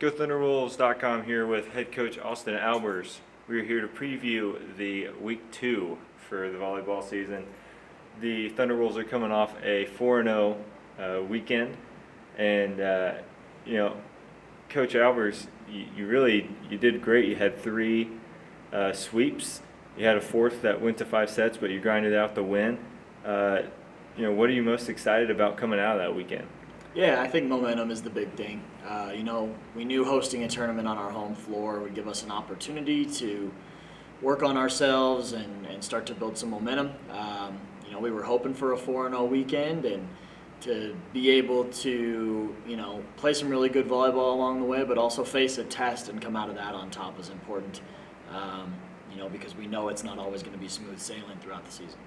GoThunderWolves.com here with head coach Austin Albers. We're here to preview the week 2 for the volleyball season. The Thunderwolves are coming off a 4-0 weekend, and Coach Albers, you did great. You had 3 sweeps. You had a 4th that went to 5 sets, but you grinded out the win. What are you most excited about coming out of that weekend? Yeah, I think momentum is the big thing. We knew hosting a tournament on our home floor would give us an opportunity to work on ourselves and start to build some momentum. We were hoping for a 4-0 weekend and to be able to, play some really good volleyball along the way, but also face a test and come out of that on top is important, because we know it's not always going to be smooth sailing throughout the season.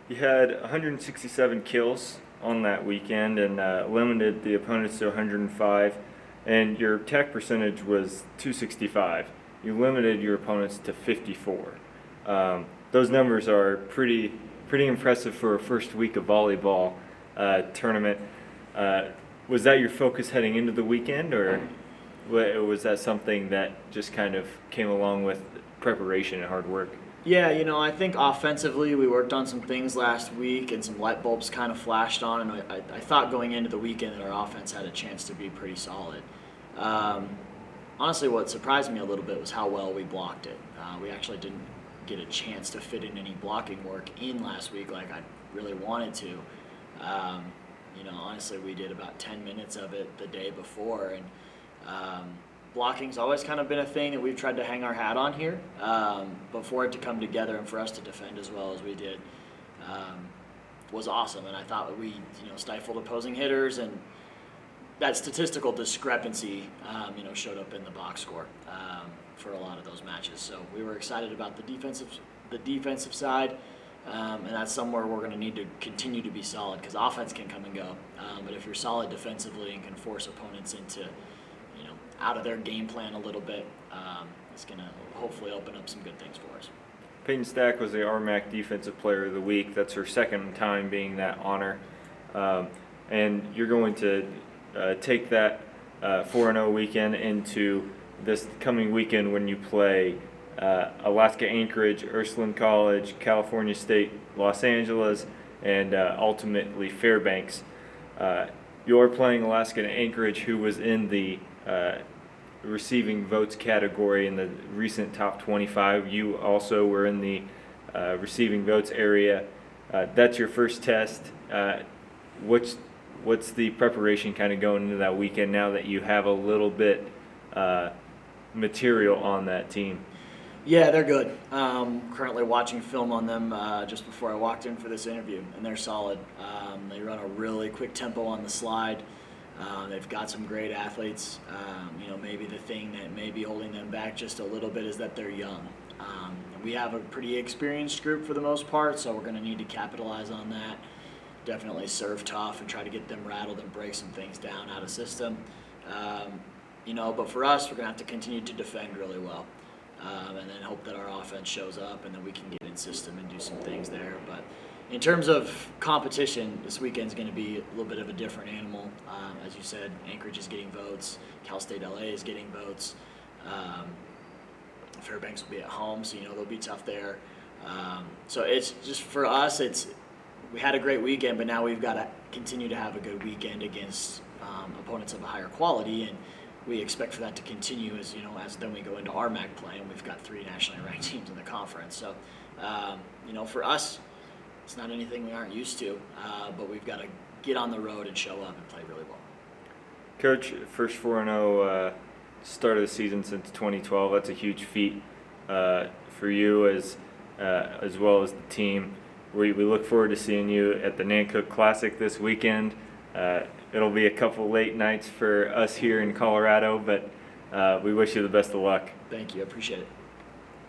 You had 167 kills on that weekend and limited the opponents to 105, and your attack percentage was 265. You limited your opponents to 54. Those numbers are pretty impressive for a first week of volleyball tournament. Was that your focus heading into the weekend, or was that something that just kind of came along with preparation and hard work? Yeah, I think offensively we worked on some things last week and some light bulbs kind of flashed on, and I thought going into the weekend that our offense had a chance to be pretty solid. Honestly, what surprised me a little bit was how well we blocked it. We actually didn't get a chance to fit in any blocking work in last week like I really wanted to. Honestly, we did about 10 minutes of it the day before, and blocking's always kind of been a thing that we've tried to hang our hat on here, but for it to come together and for us to defend as well as we did was awesome. And I thought we, stifled opposing hitters, and that statistical discrepancy, showed up in the box score for a lot of those matches. So we were excited about the defensive side, and that's somewhere we're going to need to continue to be solid, because offense can come and go, but if you're solid defensively and can force opponents into out of their game plan a little bit, it's going to hopefully open up some good things for us. Peyton Stack was the RMAC Defensive Player of the Week. That's her second time being that honor. And you're going to take that 4-0 weekend into this coming weekend when you play Alaska Anchorage, Ursuline College, California State, Los Angeles, and ultimately Fairbanks. You're playing Alaska Anchorage, who was in the receiving votes category in the recent top 25. You also were in the receiving votes area. That's your first test. What's the preparation kind of going into that weekend now that you have a little bit material on that team? Yeah, they're good. Currently watching film on them just before I walked in for this interview, and they're solid. They run a really quick tempo on the slide. They've got some great athletes. Maybe the thing that may be holding them back just a little bit is that they're young. We have a pretty experienced group for the most part, so we're going to need to capitalize on that. Definitely serve tough and try to get them rattled and break some things down out of system. But for us, we're going to have to continue to defend really well, and then hope that our offense shows up and that we can get in system and do some things there. But in terms of competition, this weekend's going to be a little bit of a different animal. As you said, Anchorage is getting votes. Cal State LA is getting votes. Fairbanks will be at home, so they'll be tough there. So it's just for us, we had a great weekend, but now we've got to continue to have a good weekend against opponents of a higher quality, and we expect for that to continue as then we go into RMAC play, and we've got 3 nationally ranked teams in the conference. So for us, it's not anything we aren't used to, but we've got to get on the road and show up and play really well. Coach, first 4-0 start of the season since 2012. That's a huge feat for you as well as the team. We look forward to seeing you at the Nankook Classic this weekend. It'll be a couple late nights for us here in Colorado, but we wish you the best of luck. Thank you. I appreciate it.